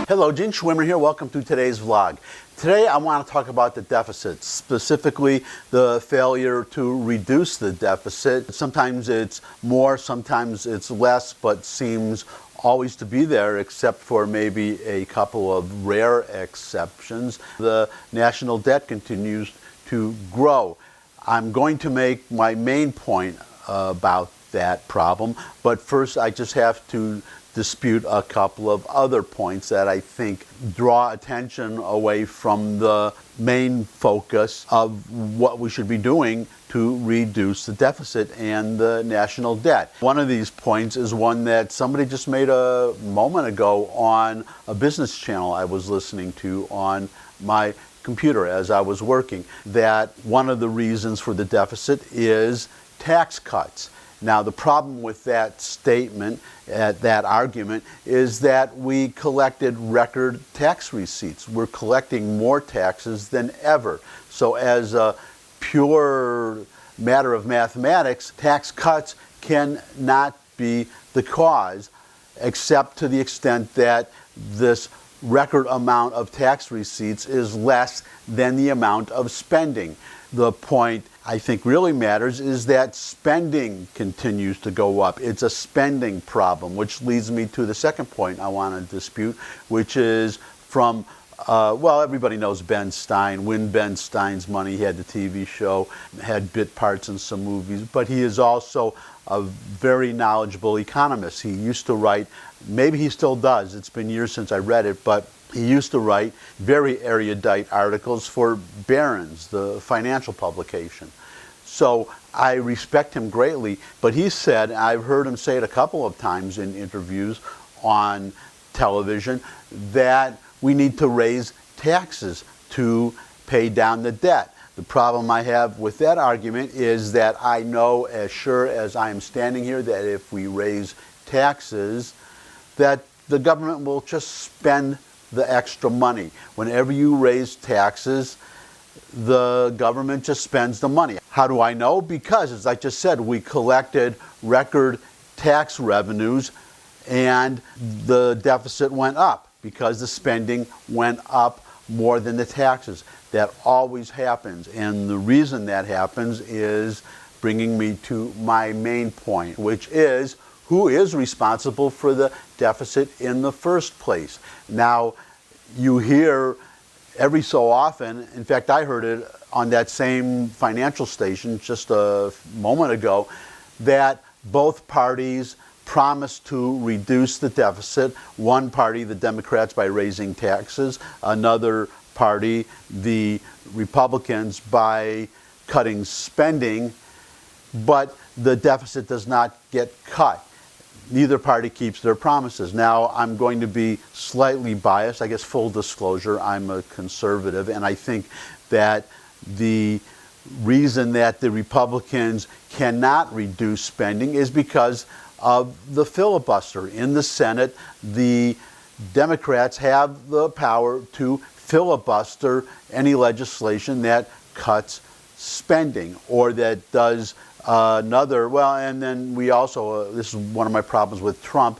Hello, Gene Schwimmer here. Welcome to today's vlog. Today I want to talk about the deficit, specifically the failure to reduce the deficit. Sometimes it's more, sometimes it's less, but seems always to be there except for maybe a couple of rare exceptions. The national debt continues to grow. I'm going to make my main point about that problem, but first I just have to dispute a couple of other points that I think draw attention away from the main focus of what we should be doing to reduce the deficit and the national debt. One of these points is one that somebody just made a moment ago on a business channel I was listening to on my computer as I was working, that one of the reasons for the deficit is tax cuts. Now, the problem with that statement, that argument, is that we collected record tax receipts. We're collecting more taxes than ever. So as a pure matter of mathematics, tax cuts cannot be the cause, except to the extent that this record amount of tax receipts is less than the amount of spending. The point I think really matters is that spending continues to go up. It's a spending problem, which leads me to the second point I want to dispute, which is from, well, everybody knows Ben Stein. Win Ben Stein's Money. He had the TV show, had bit parts in some movies, but he is also a very knowledgeable economist. He used to write, maybe he still does, it's been years since I read it, but he used to write very erudite articles for Barron's, the financial publication. So I respect him greatly, but he said, and I've heard him say it a couple of times in interviews on television, that we need to raise taxes to pay down the debt. The problem I have with that argument is that I know as sure as I am standing here that if we raise taxes, that the government will just spend the extra money. Whenever you raise taxes, the government just spends the money. How do I know? Because, as I just said, we collected record tax revenues and the deficit went up because the spending went up more than the taxes. That always happens, and the reason that happens is bringing me to my main point, which is who is responsible for the deficit in the first place. Now, you hear every so often, in fact, I heard it on that same financial station just a moment ago, that both parties promised to reduce the deficit. One party, the Democrats, by raising taxes. Another party, the Republicans, by cutting spending. But the deficit does not get cut. Neither party keeps their promises. Now, I'm going to be slightly biased. I guess full disclosure, I'm a conservative, and I think that the reason that the Republicans cannot reduce spending is because of the filibuster. In the Senate, the Democrats have the power to filibuster any legislation that cuts spending or that does and then we also, this is one of my problems with Trump,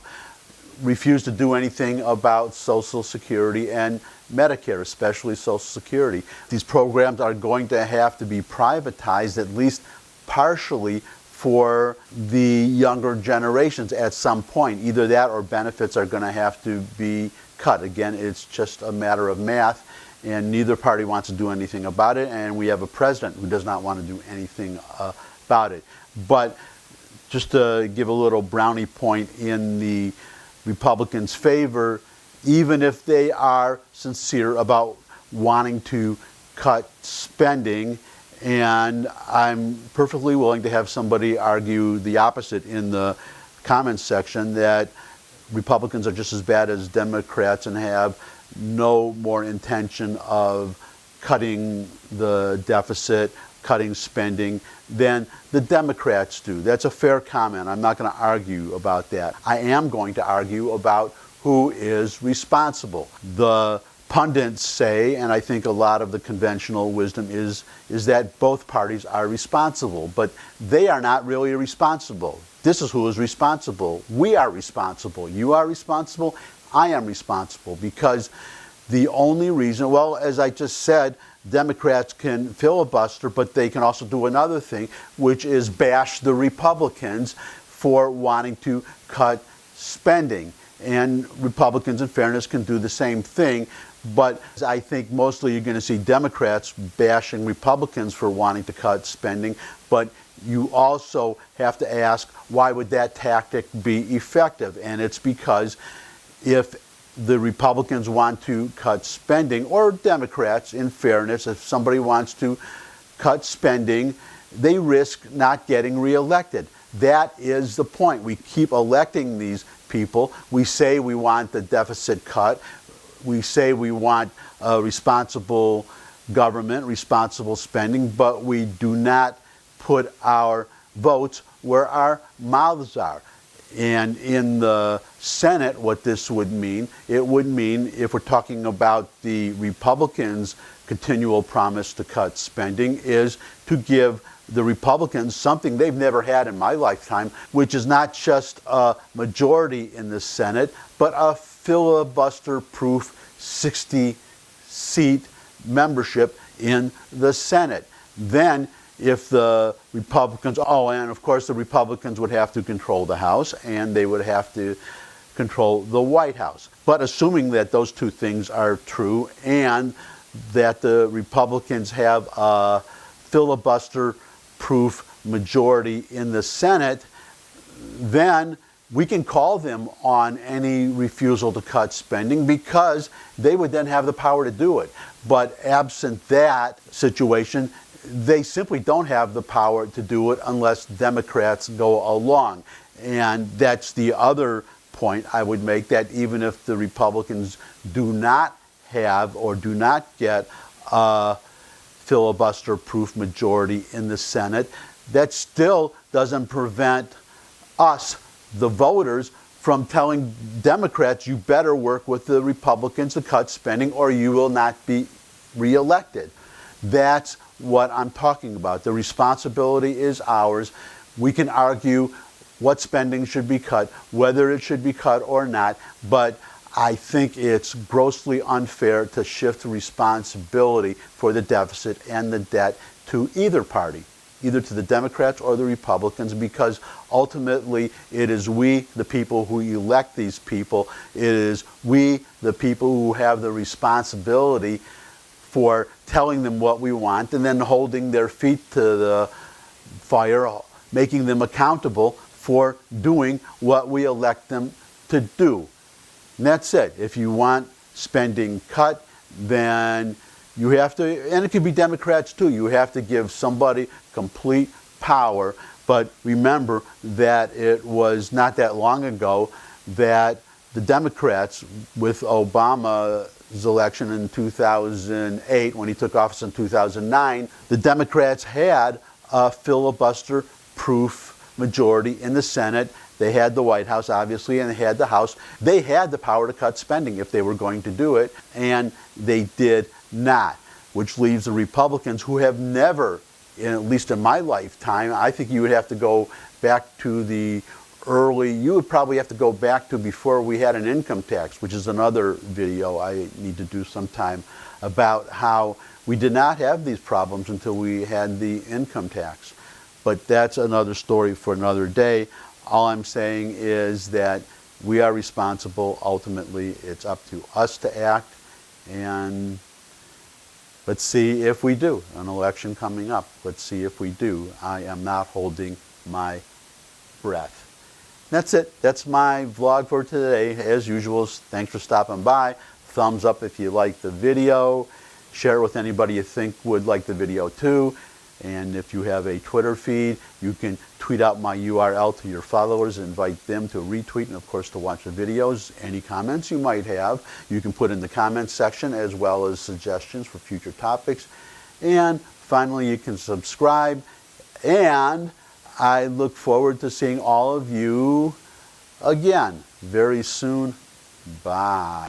refused to do anything about Social Security and Medicare, especially Social Security. These programs are going to have to be privatized, at least partially, for the younger generations at some point. Either that or benefits are going to have to be cut. Again, it's just a matter of math, and neither party wants to do anything about it, and we have a president who does not want to do anything about it. But just to give a little brownie point in the Republicans' favor, even if they are sincere about wanting to cut spending, and I'm perfectly willing to have somebody argue the opposite in the comments section, that Republicans are just as bad as Democrats and have no more intention of cutting the deficit, cutting spending, than the Democrats do. That's a fair comment. I'm not going to argue about that. I am going to argue about who is responsible. The pundits say, and I think a lot of the conventional wisdom is that both parties are responsible, but they are not really responsible. This is who is responsible. We are responsible. You are responsible. I am responsible, because the only reason, well, as I just said, Democrats can filibuster, but they can also do another thing, which is bash the Republicans for wanting to cut spending. And Republicans, in fairness, can do the same thing. But I think mostly you're going to see Democrats bashing Republicans for wanting to cut spending. But you also have to ask, why would that tactic be effective? And it's because if the Republicans want to cut spending, or Democrats, in fairness, if somebody wants to cut spending, they risk not getting reelected. That is the point. We keep electing these people. We say we want the deficit cut. We say we want responsible government, responsible spending, but we do not put our votes where our mouths are. And in the Senate, what this would mean, it would mean, if we're talking about the Republicans' continual promise to cut spending, is to give the Republicans something they've never had in my lifetime, which is not just a majority in the Senate, but a filibuster-proof 60-seat membership in the Senate. Then, if the Republicans, and of course the Republicans would have to control the House, and they would have to control the White House. But assuming that those two things are true, and that the Republicans have a filibuster-proof majority in the Senate, then we can call them on any refusal to cut spending, because they would then have the power to do it. But absent that situation, they simply don't have the power to do it unless Democrats go along. And that's the other point I would make, that even if the Republicans do not have or do not get a filibuster-proof majority in the Senate, that still doesn't prevent us, the voters, from telling Democrats, you better work with the Republicans to cut spending or you will not be reelected. That's what I'm talking about. The responsibility is ours. We can argue what spending should be cut, whether it should be cut or not, but I think it's grossly unfair to shift responsibility for the deficit and the debt to either party, either to the Democrats or the Republicans, because ultimately it is we, the people who elect these people, it is we, the people who have the responsibility for telling them what we want and then holding their feet to the fire, making them accountable for doing what we elect them to do. And that's it. If you want spending cut, then you have to, and it could be Democrats too, you have to give somebody complete power. But remember that it was not that long ago that the Democrats, with Obama's election in 2008, when he took office in 2009, the Democrats had a filibuster-proof majority in the Senate. They had the White House, obviously, and they had the House. They had the power to cut spending if they were going to do it, and they did not, which leaves the Republicans, who have never, at least in my lifetime, I think you would have to go back to you would probably have to go back to before we had an income tax, which is another video I need to do sometime, about how we did not have these problems until we had the income tax. But that's another story for another day. All I'm saying is that we are responsible. Ultimately, it's up to us to act, and let's see if we do. An election coming up. Let's see if we do. I am not holding my breath. That's it. That's my vlog for today. As usual, thanks for stopping by. Thumbs up if you like the video. Share it with anybody you think would like the video too. And if you have a Twitter feed, you can tweet out my URL to your followers, invite them to retweet, and of course to watch the videos. Any comments you might have, you can put in the comments section, as well as suggestions for future topics. And finally, you can subscribe. And I look forward to seeing all of you again very soon. Bye.